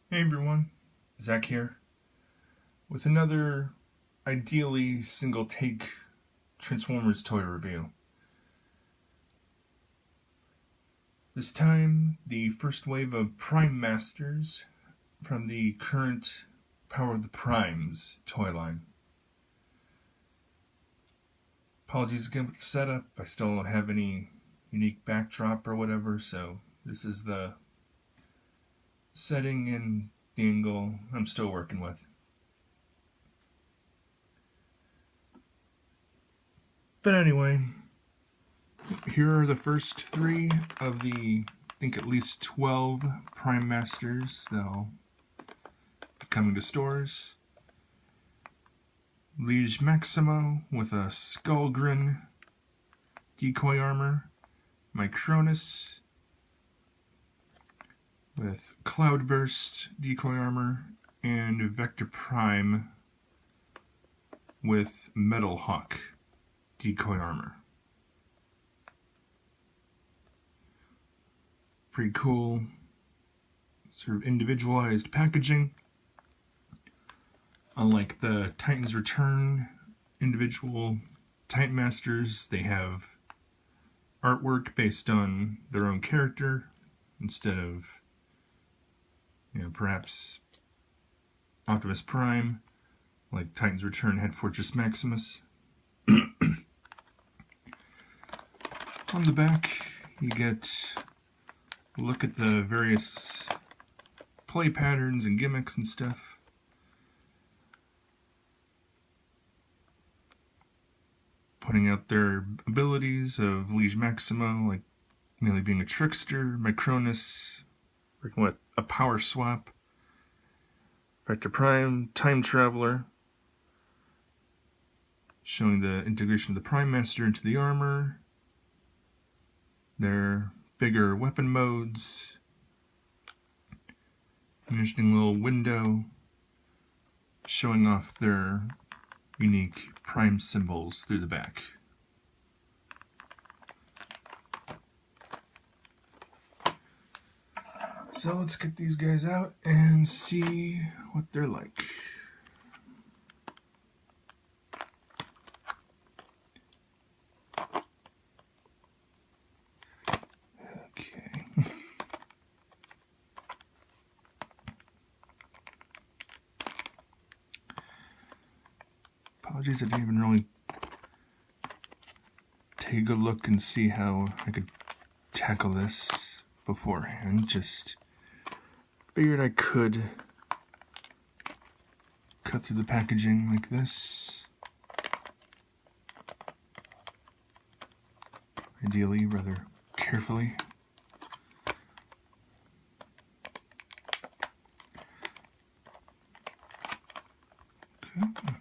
Hey everyone, Zach here with another ideally single take Transformers toy review. This time, the first wave of Prime Masters from the current Power of the Primes toy line. Apologies again with the setup, I still don't have any unique backdrop or whatever, so this is the setting and the angle I'm still working with. But anyway, here are the first three of the, I think, at least 12 Prime Masters that'll be coming to stores. Liege Maximo with a Skullgrin decoy armor. Micronus with Cloudburst decoy armor. And Vector Prime with Metal Hawk decoy armor. Pretty cool, sort of individualized packaging. Unlike the Titan's Return individual Titan Masters, they have artwork based on their own character instead of, perhaps Optimus Prime, like Titan's Return had Fortress Maximus. On the back, you get a look at the various play patterns and gimmicks and stuff. Putting out their abilities of Liege Maximo, like mainly being a trickster, Micronus, working with a power swap, Vector Prime, Time Traveler, showing the integration of the Prime Master into the armor, their bigger weapon modes, an interesting little window showing off their unique Prime symbols through the back. So let's get these guys out and see what they're like. Okay. Apologies, I didn't even really take a good look and see how I could tackle this beforehand. Just figured I could cut through the packaging like this. Ideally, rather carefully. Okay.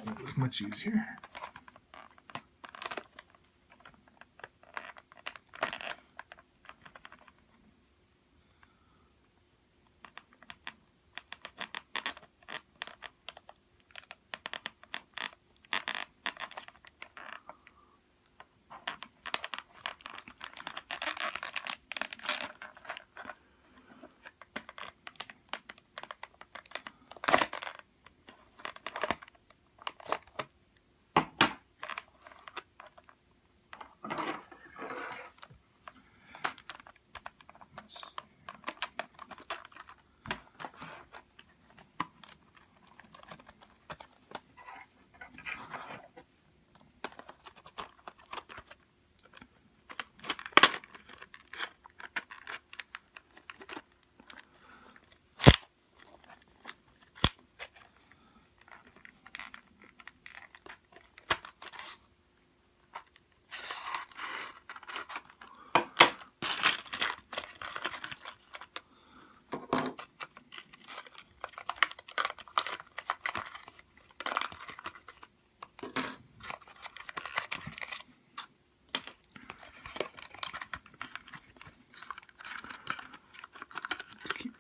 That was much easier.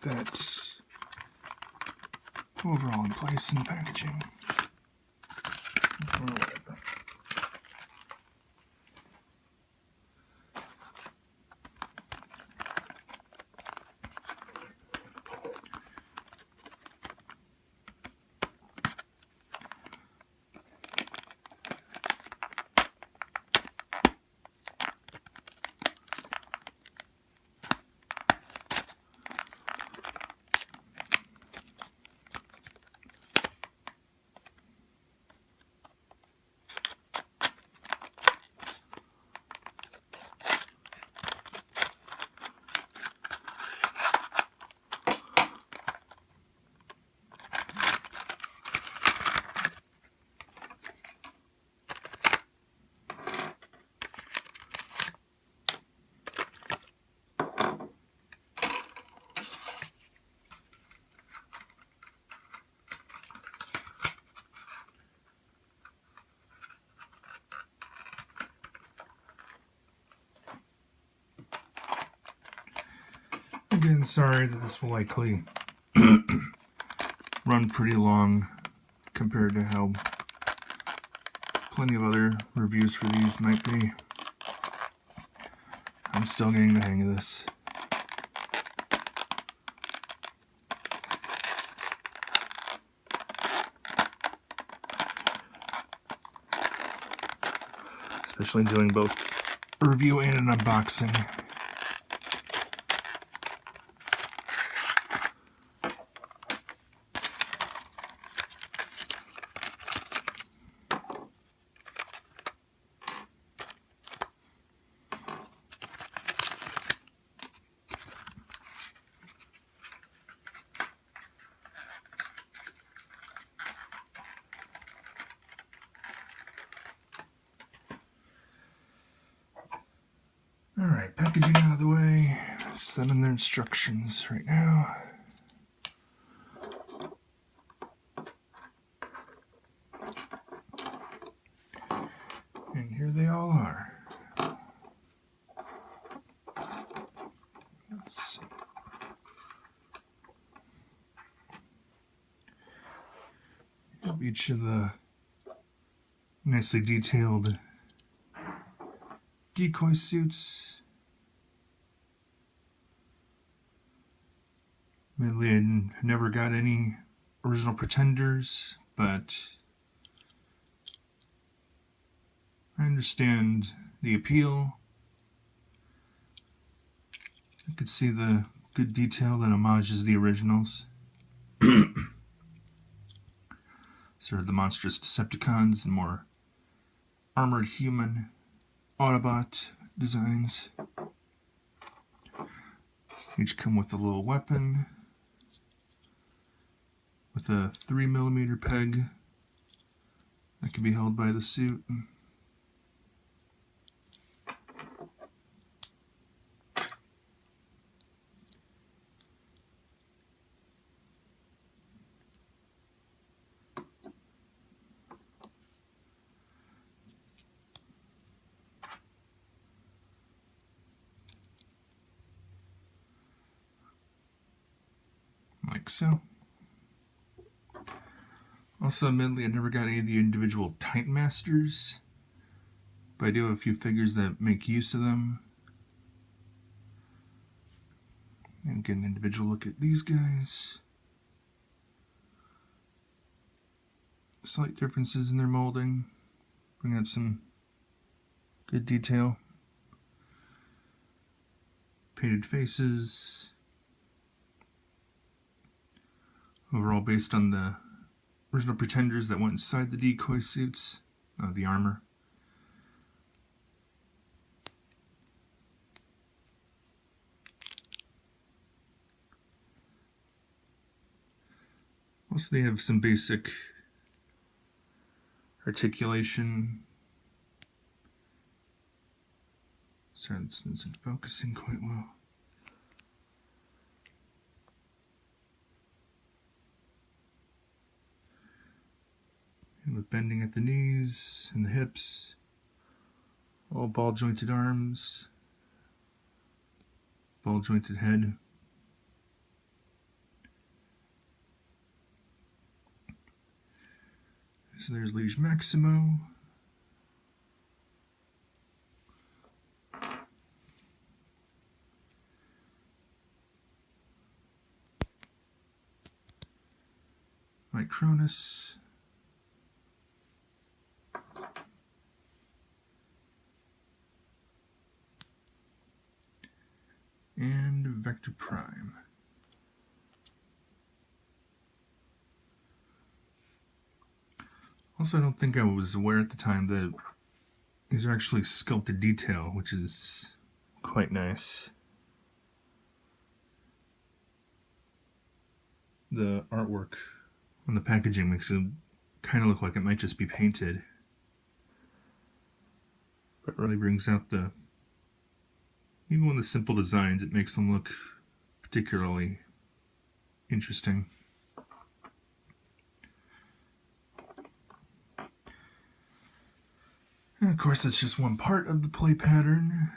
keep that overall in place in the packaging. Or whatever. Again, sorry that this will likely run pretty long compared to how plenty of other reviews for these might be. I'm still getting the hang of this. Especially doing both a review and an unboxing. Alright, packaging out of the way. Just send them their instructions right now. And here they all are. Let's see. Each of the nicely detailed decoy suits. Admittedly, I never got any original Pretenders, but I understand the appeal. I could see the good detail that homages the originals. Sort of the monstrous Decepticons and more armored human Autobot designs. Each come with a little weapon with a 3mm peg that can be held by the suit. Like so. Also, admittedly, I never got any of the individual Titan Masters, but I do have a few figures that make use of them. And get an individual look at these guys. Slight differences in their molding. Bring out some good detail. Painted faces. Overall based on the original Pretenders that went inside the decoy suits, the armor. Also, they have some basic articulation. Sorry, this isn't focusing quite well. And with bending at the knees and the hips, all ball jointed arms, ball jointed head. So there's Liege Maximo. Micronus. And vector prime. Also, I don't think I was aware at the time that these are actually sculpted detail, which is quite nice. The artwork on the packaging makes it kind of look like it might just be painted. But it really brings out the... Even with the simple designs, it makes them look particularly interesting. And of course, that's just one part of the play pattern.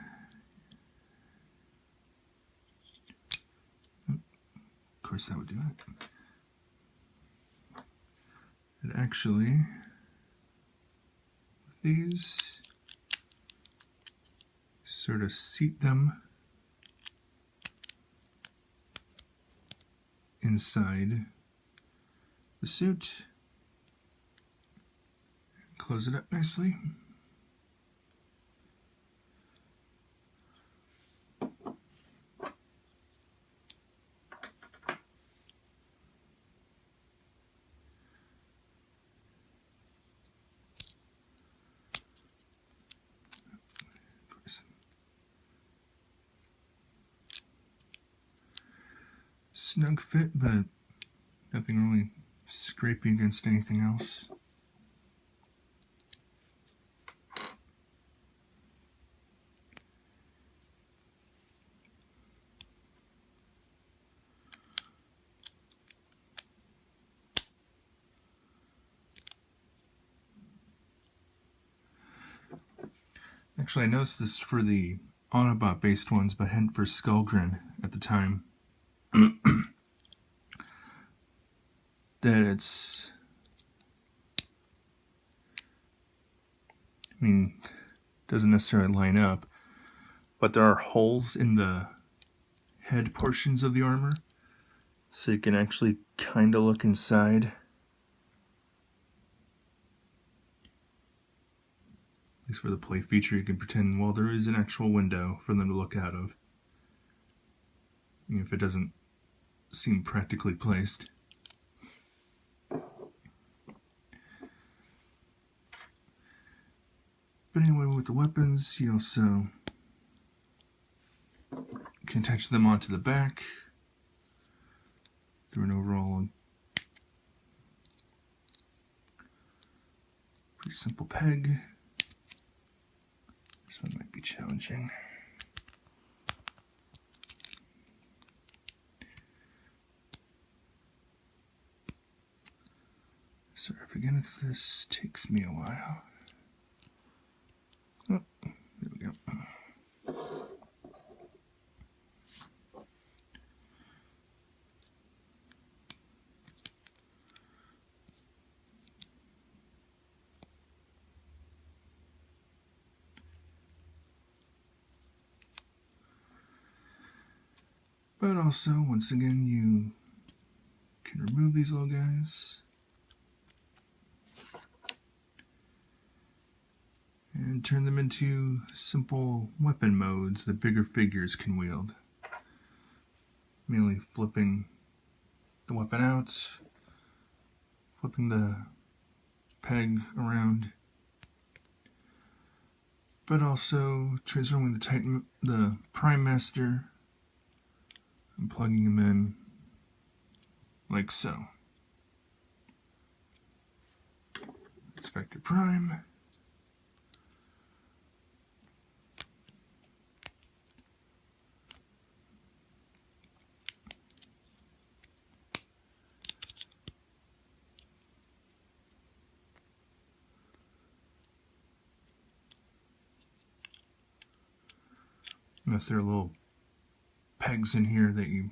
Of course, that would do it. It actually, with these, sort of seat them inside the suit. Close it up nicely. Snug fit, but nothing really scraping against anything else. Actually, I noticed this for the Autobot based ones, but hadn't for Skullgrin at the time. That it's... I mean, doesn't necessarily line up, but there are holes in the head portions of the armor, so you can actually kind of look inside. At least for the play feature, you can pretend, well, there is an actual window for them to look out of, even if it doesn't seem practically placed. But anyway, with the weapons, you also can attach them onto the back through an overall pretty simple peg. This one might be challenging. Sorry again if this takes me a while. Oh, there we go. But also, once again, you can remove these little guys and turn them into simple weapon modes that bigger figures can wield. Merely flipping the weapon out, flipping the peg around, but also transforming the Prime Master and plugging him in like so. Inspector Prime. Unless there are little pegs in here that you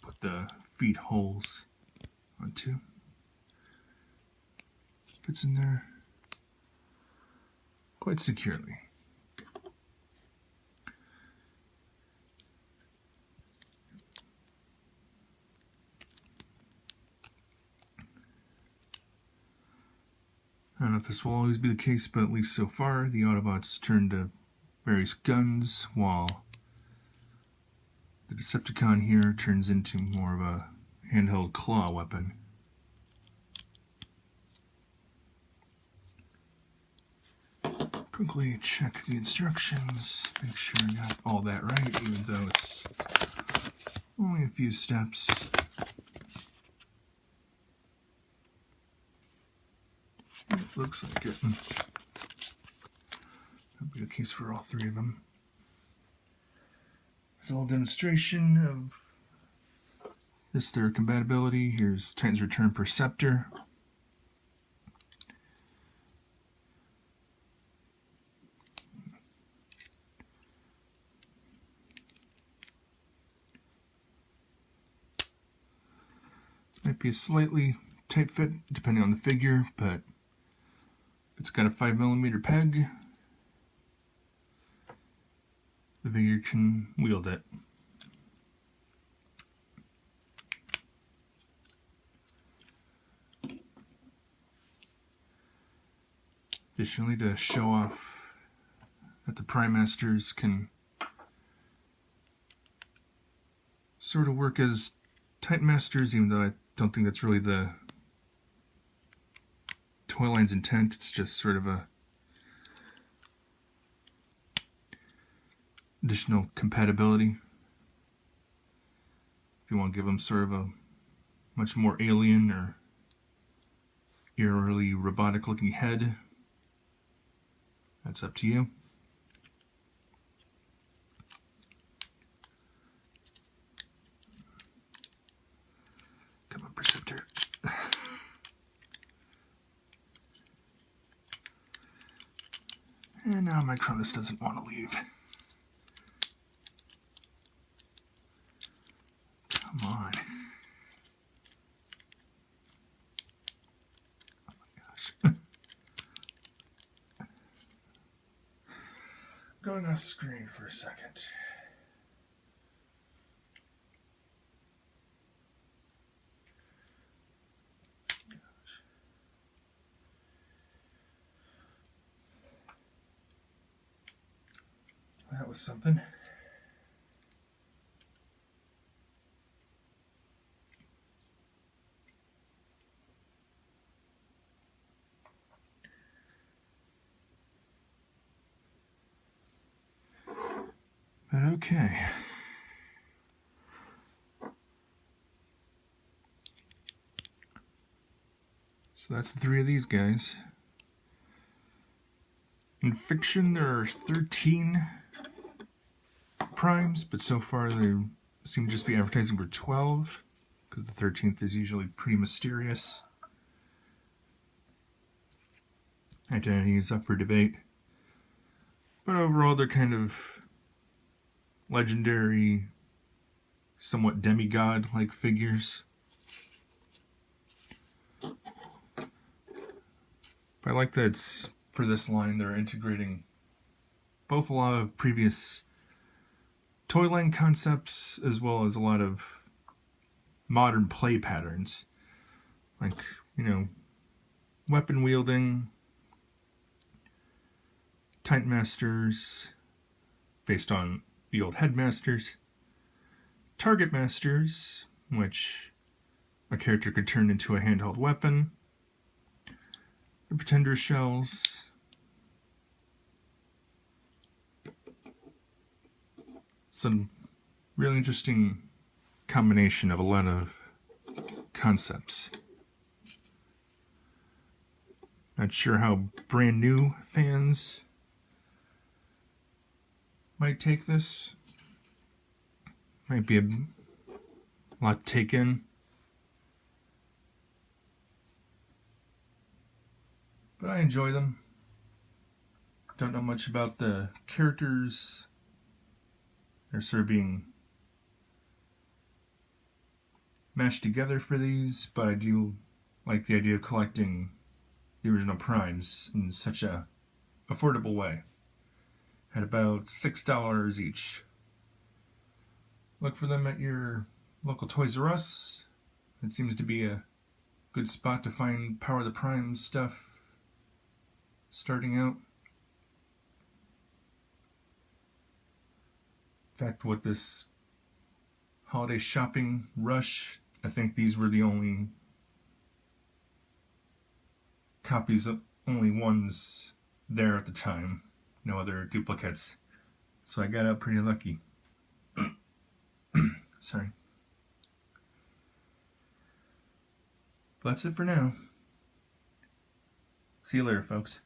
put the feet holes onto. fits in there quite securely. I don't know if this will always be the case, but at least so far, the Autobots turn to various guns, while the Decepticon here turns into more of a handheld claw weapon. Quickly check the instructions, make sure I got all that right, even though it's only a few steps. It looks like it. That'll be the case for all three of them. There's a little demonstration of their compatibility. Here's Titan's Return Perceptor. Might be a slightly tight fit depending on the figure, but it's got a 5mm peg. The figure can wield it. Additionally, to show off that the Prime Masters can sort of work as Titan Masters, even though I don't think that's really the toy line's intent. It's just sort of a additional compatibility. If you want to give them sort of a much more alien or eerily robotic looking head, that's up to you. Come on, Perceptor. And now my Cronus doesn't want to leave. Come on. Oh my gosh. Going off screen for a second. That was something. But okay. So that's the three of these guys. In fiction, there are 13 primes, but so far they seem to just be advertising for 12, because the 13th is usually pretty mysterious. Identity is up for debate. But overall, they're kind of legendary, somewhat demigod-like figures. But I like that for this line they're integrating both a lot of previous toy line concepts as well as a lot of modern play patterns. Like, weapon wielding, Titan Masters, based on the old Headmasters, Target Masters, which a character could turn into a handheld weapon, the Pretender Shells, some really interesting combination of a lot of concepts. Not sure how brand new fans might take this. Might be a lot to take in. But I enjoy them. Don't know much about the characters. They're sort of being mashed together for these, but I do like the idea of collecting the original primes in such a affordable way at about $6 each. Look for them at your local Toys R Us. It seems to be a good spot to find Power of the Primes stuff starting out. In fact, with this holiday shopping rush, I think these were the only copies, of only ones there at the time. No other duplicates. So I got out pretty lucky. Sorry. But that's it for now. See you later, folks.